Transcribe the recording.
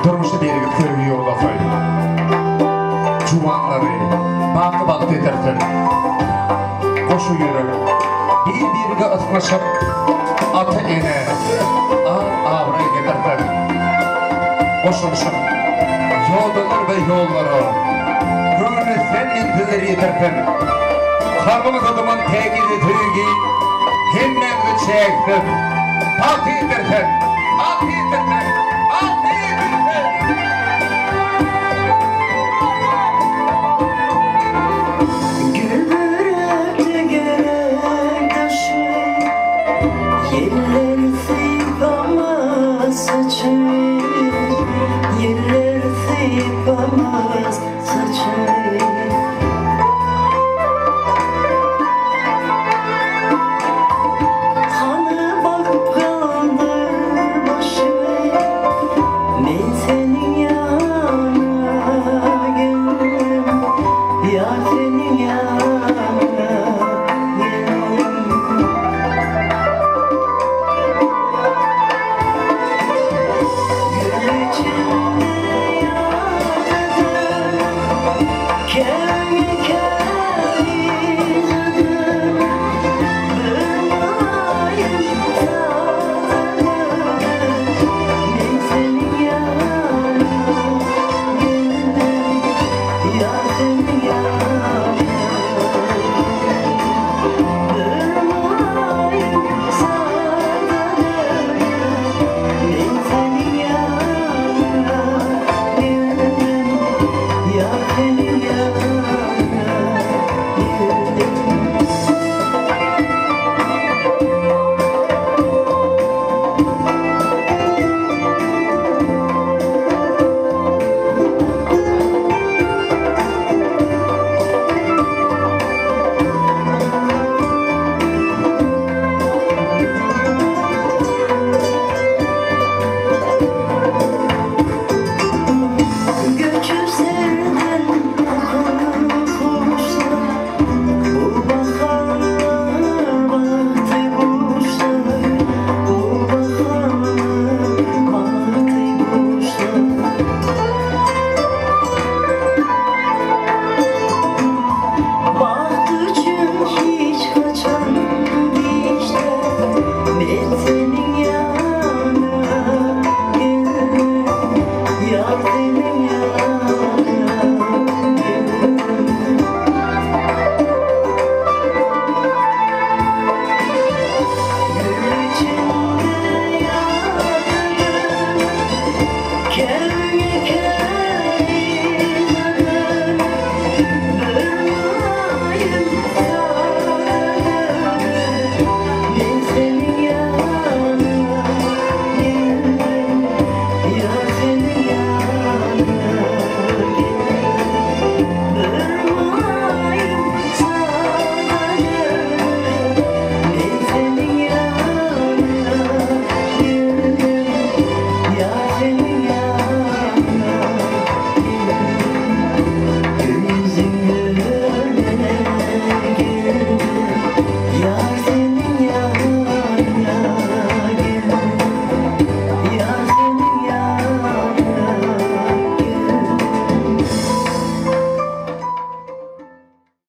Durmuşta bir köylü yolda koy. Çuvanları baktı eterken. Koşu yürü. Bir ıslaşıp atı ene. Ağrıya getirken. Koşuluşup yoldalar ve yolları. Gönlü sen intileri yeterken. Kalbimiz adımın tekidi tüygi. Himmenli çektim. Altı yeterken. Altı yeterken. Altı yeterken. Gülbürüktü göktaşı, yeller sıypamaz saçı, yeller sıypamaz saçı.